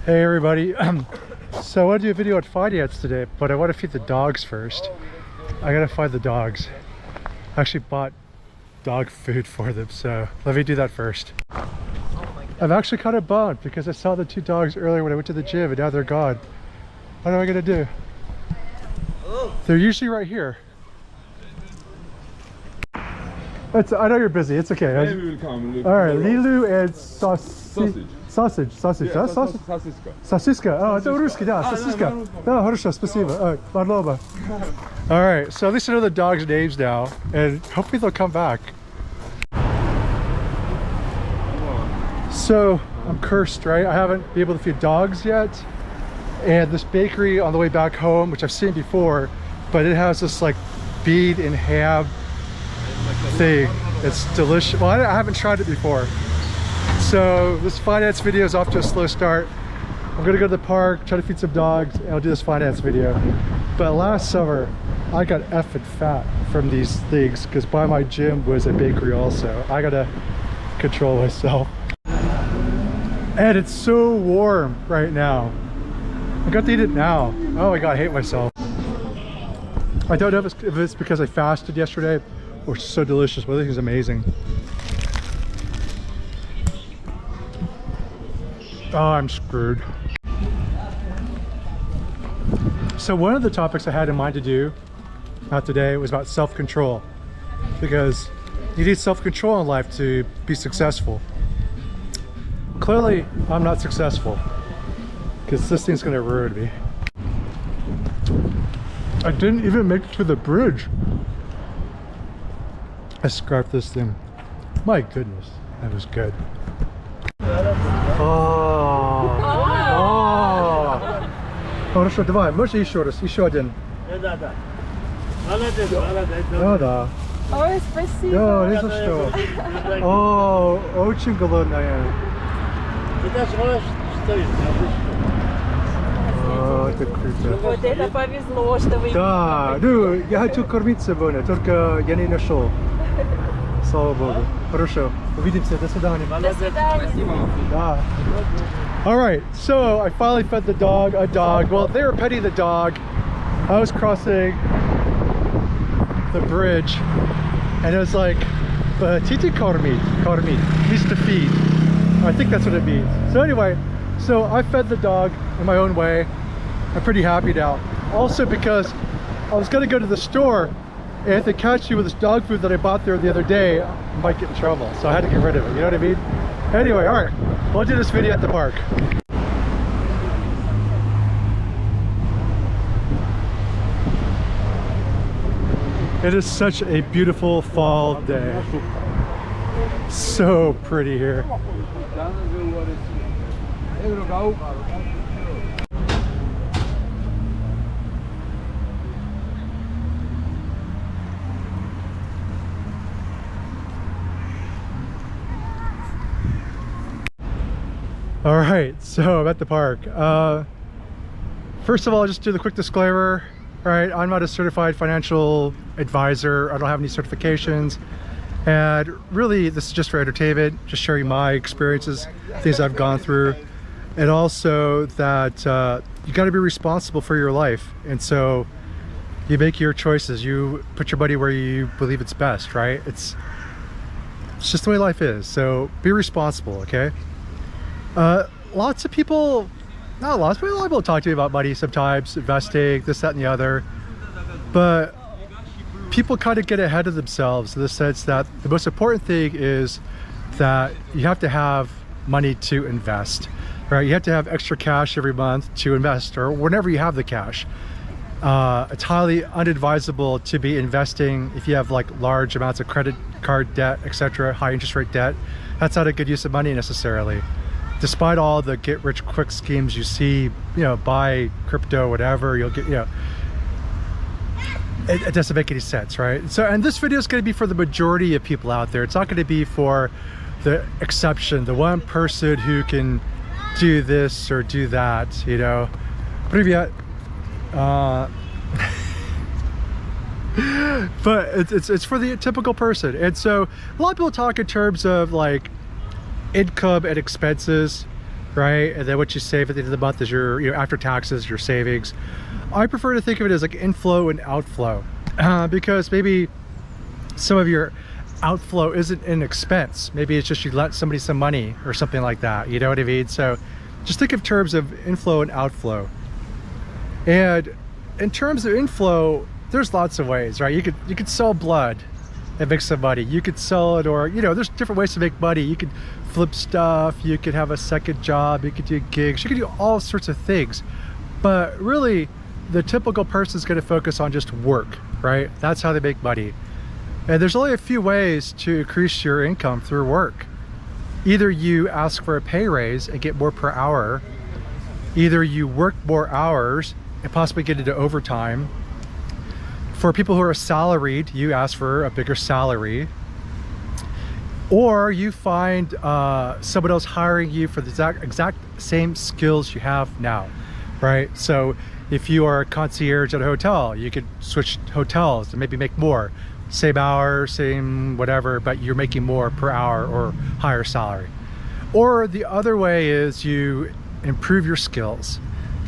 Hey everybody, so I want to do a video on finance today, but I want to feed the dogs first. I gotta find the dogs. I actually bought dog food for them, so let me do that first. I'm actually kind of bummed because I saw the two dogs earlier when I went to the gym and now they're gone. What am I gonna do? They're usually right here. I know you're busy, it's okay. Yeah, we will come. Alright, Lilu and Sausage. Sausage, Yeah, да? Sausage? Сосиска. Сосиска. Oh, это русский, да, сосиска. Да, хорошо, спасибо. Ладно. Alright, so at least I know the dogs' names now, and hopefully they'll come back. So, I'm cursed, right? I haven't been able to feed dogs yet. And this bakery on the way back home, which I've seen before, but it has this like bean and ham thing. It's delicious. Well, I haven't tried it before. So this finance video is off to a slow start. I'm gonna go to the park, try to feed some dogs, and I'll do this finance video. But last summer, I got effing fat from these things because by my gym was a bakery also. I gotta control myself. And it's so warm right now. I got to eat it now. Oh my God, I hate myself. I don't know if it's because I fasted yesterday or it's so delicious, but I think it's amazing. Oh, I'm screwed. So one of the topics I had in mind to do, not today, was about self-control. Because you need self-control in life to be successful. Clearly, I'm not successful. Because this thing's gonna ruin me. I didn't even make it to the bridge. I scarfed this thing. My goodness, that was good. Хорошо, давай, можешь еще раз, еще один. Да. Молодец. Да. Ой, спасибо. Да, не за что. О, очень голодная. Это что стоит? О, это круто. Вот это повезло, что вы... Да, ну, я хочу кормить сегодня, только я не нашел. Слава Богу. Хорошо. Увидимся. До свидания. До свидания. Да. All right, so I finally fed the dog a dog. Well, they were petting the dog. I was crossing the bridge, and it was like, "Titi kormi," means to feed. I think that's what it means. So anyway, so I fed the dog in my own way. I'm pretty happy now. Also because I was gonna go to the store, and if they catch you with this dog food that I bought there the other day, I might get in trouble. So I had to get rid of it, you know what I mean? Anyway, all right, we'll do this video at the park. It is such a beautiful fall day. So pretty here. All right, so I'm at the park. First of all, just do the quick disclaimer. All right, I'm not a certified financial advisor. I don't have any certifications. And really, this is just for entertainment, just sharing my experiences, things I've gone through. And also that you gotta be responsible for your life. And so you make your choices. You put your money where you believe it's best, right? It's just the way life is. So be responsible, okay? Lots of people, not lots, but a lot of people talk to me about money sometimes, investing, this, that, and the other. But people kind of get ahead of themselves in the sense that the most important thing is that you have to have money to invest, right? You have to have extra cash every month to invest, or whenever you have the cash. It's highly unadvisable to be investing if you have like large amounts of credit card debt, etc., high interest rate debt. That's not a good use of money necessarily. Despite all the get rich quick schemes you see, you know, buy crypto, whatever, you'll get, you know, it doesn't make any sense, right? So, and this video is going to be for the majority of people out there. It's not going to be for the exception, the one person who can do this or do that, you know. Привет. But it's for the typical person. And so a lot of people talk in terms of like income and expenses. right? And then what you save at the end of the month is your, after taxes, your savings. I prefer to think of it as like inflow and outflow, because maybe some of your outflow isn't an expense. Maybe it's just you lent somebody some money or something like that. You know what I mean? So just think of terms of inflow and outflow. And in terms of inflow, there's lots of ways, right? You could sell blood and make some money. You could sell it, or there's different ways to make money. You could flip stuff, you could have a second job, you could do gigs, you could do all sorts of things. But really, the typical person is going to focus on just work, right? That's how they make money. And there's only a few ways to increase your income through work. Either you ask for a pay raise and get more per hour, either you work more hours and possibly get into overtime. For people who are salaried, you ask for a bigger salary, or you find someone else hiring you for the exact same skills you have now, right? So if you are a concierge at a hotel, you could switch hotels and maybe make more. Same hour, same whatever, but you're making more per hour or higher salary. Or the other way is you improve your skills.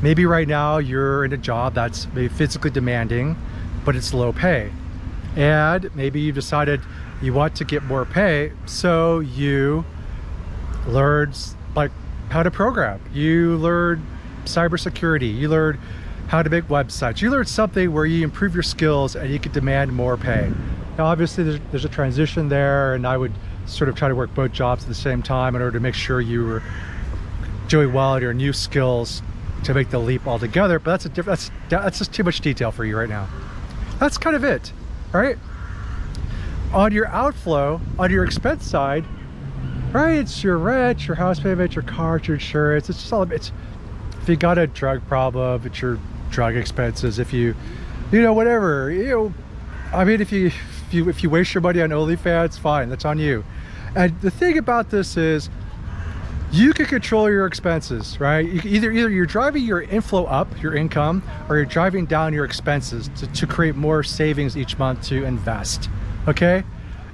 Maybe right now you're in a job that's maybe physically demanding, but it's low pay. And maybe you've decided you want to get more pay, so you learn like how to program. You learn cybersecurity. You learn how to make websites. You learn something where you improve your skills and you can demand more pay. Now obviously there's a transition there, and I would sort of try to work both jobs at the same time in order to make sure you were doing well at your new skills to make the leap altogether, but that's just too much detail for you right now. That's kind of it, right? On your outflow, on your expense side, right, it's your rent, your house payment, your car, your insurance. It's just all, if you got a drug problem, it's your drug expenses. If you whatever, I mean, if you waste your money on OnlyFans, fine, that's on you. And the thing about this is, you can control your expenses, right? Either you're driving your inflow up, your income, or you're driving down your expenses to create more savings each month to invest, okay?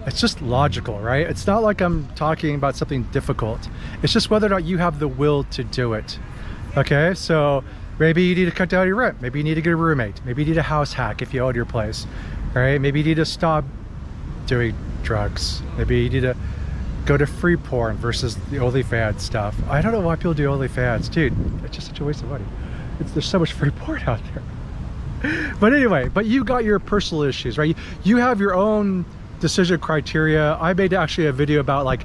It's just logical, right? It's not like I'm talking about something difficult. It's just whether or not you have the will to do it, okay? So maybe you need to cut down your rent. Maybe you need to get a roommate. Maybe you need a house hack if you own your place, all right? Maybe you need to stop doing drugs. Maybe you need to go to free porn versus the OnlyFans stuff. I don't know why people do OnlyFans, dude. It's just such a waste of money. There's so much free porn out there. But anyway, you got your personal issues, right? You have your own decision criteria. I made actually a video about like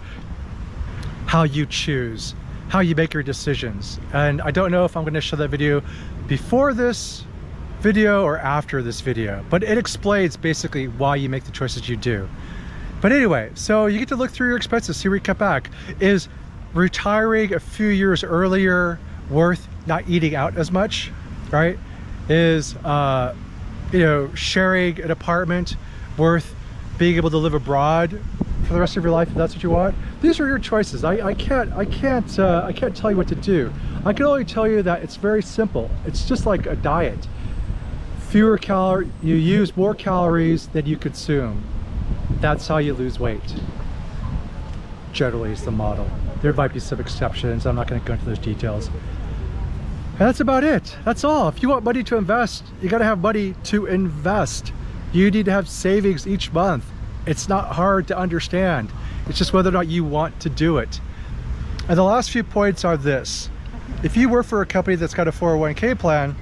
how you choose, how you make your decisions. And I don't know if I'm going to show that video before this video or after this video, but it explains basically why you make the choices you do. But anyway, so you get to look through your expenses, see where you cut back. Is retiring a few years earlier worth not eating out as much, right? Is sharing an apartment worth being able to live abroad for the rest of your life if that's what you want? These are your choices. I can't tell you what to do. I can only tell you that it's very simple. It's just like a diet. Fewer calories, you use more calories than you consume. That's how you lose weight. Generally is the model. There might be some exceptions. I'm not going to go into those details. And that's about it. That's all. If you want money to invest, you got to have money to invest. You need to have savings each month. It's not hard to understand. It's just whether or not you want to do it. And the last few points are this. If you work for a company that's got a 401k plan,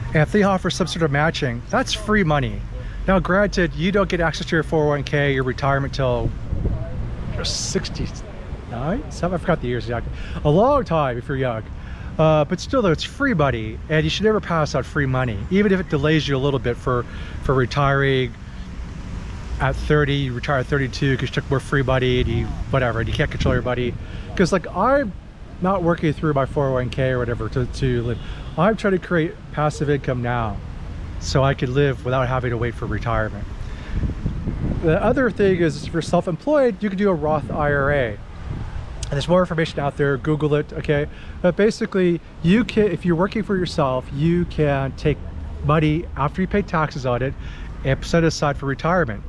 and if they offer some sort of matching, that's free money. Now granted, you don't get access to your 401k, your retirement till you're 69? I forgot the years exactly. A long time if you're young. But still though, it's free money, and you should never pass out free money. Even if it delays you a little bit for retiring at 30, you retire at 32 because you took more free money and you can't control your money. Because like, I'm not working through my 401k or whatever to live. I'm trying to create passive income now so I can live without having to wait for retirement. The other thing is, if you're self-employed, you can do a Roth IRA. And there's more information out there, Google it, okay? But basically, you can, if you're working for yourself, you can take money after you pay taxes on it and set it aside for retirement.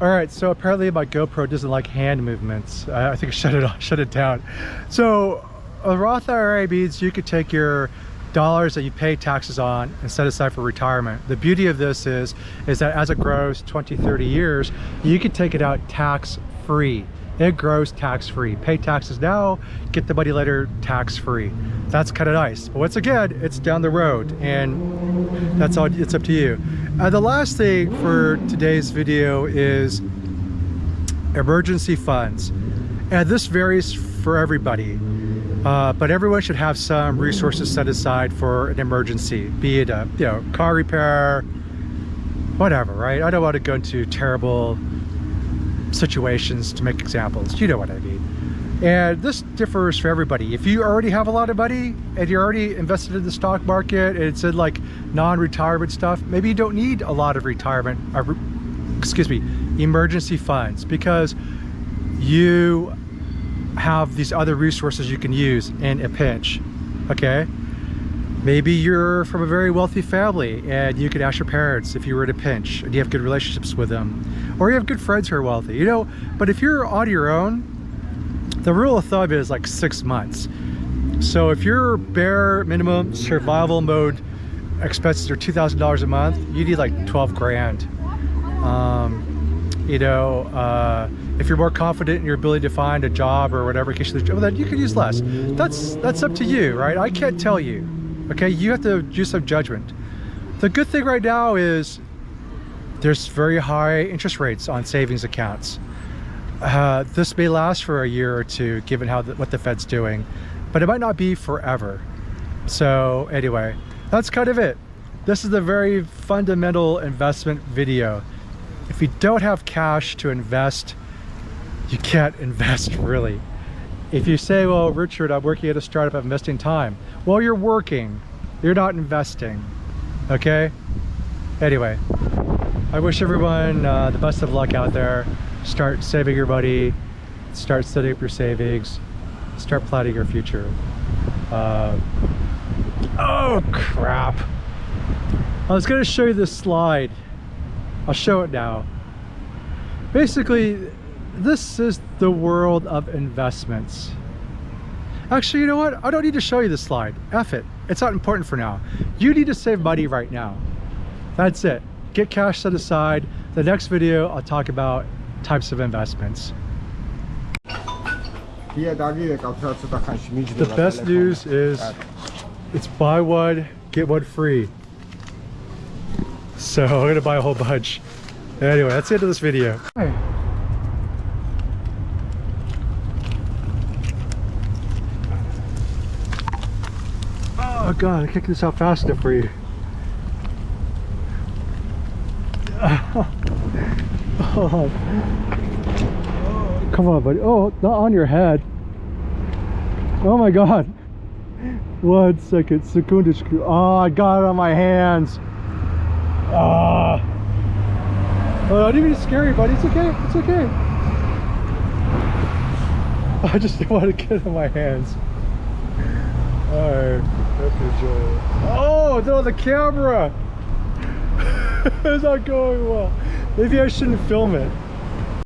All right, so apparently my GoPro doesn't like hand movements. I think I shut it down. So a Roth IRA means you could take your dollars that you pay taxes on and set aside for retirement. The beauty of this is that as it grows 20, 30 years, you can take it out tax-free. It grows tax-free. Pay taxes now, get the money later tax-free. That's kind of nice. But once again, it's down the road, and that's all. It's up to you. The last thing for today's video is emergency funds, and this varies for everybody. But everyone should have some resources set aside for an emergency, be it a car repair, whatever, right? I don't want to go into terrible situations to make examples. You know what I mean. And this differs for everybody. If you already have a lot of money and you're already invested in the stock market and it's in like non-retirement stuff, maybe you don't need a lot of emergency funds, because you have these other resources you can use in a pinch. Okay, maybe you're from a very wealthy family and you could ask your parents if you were in a pinch and you have good relationships with them, or you have good friends who are wealthy, but if you're on your own, the rule of thumb is like 6 months. So if your bare minimum survival mode expenses are $2,000 a month, you need like 12 grand. If you're more confident in your ability to find a job or whatever, well, then you can use less. That's up to you, right? I can't tell you. Okay, you have to use some judgment. The good thing right now is there's very high interest rates on savings accounts. This may last for a year or two, given what the Fed's doing, but it might not be forever. So anyway, that's kind of it. This is a very fundamental investment video. If you don't have cash to invest, you can't invest really. If you say, well, Richard, I'm working at a startup, I'm investing time. Well, you're working, you're not investing, okay? Anyway, I wish everyone the best of luck out there. Start saving your money, start setting up your savings, start planning your future. Oh crap. I was gonna show you this slide. I'll show it now. Basically, this is the world of investments. Actually, you know what? I don't need to show you this slide. F it. It's not important for now. You need to save money right now. That's it. Get cash set aside. The next video, I'll talk about types of investments. The best news is it's buy one, get one free. So I'm gonna buy a whole bunch. Anyway, that's the end of this video. Oh god, I can't get this out fast enough for you. Oh. Come on, buddy. Oh, not on your head. Oh my god. 1 second. Sekundочку. Oh, I got it on my hands. Ah. Oh, don't even be scary, buddy. It's okay. It's okay. I just didn't want to get it on my hands. Alright. Oh, no, the camera. It's not going well. Maybe I shouldn't film it.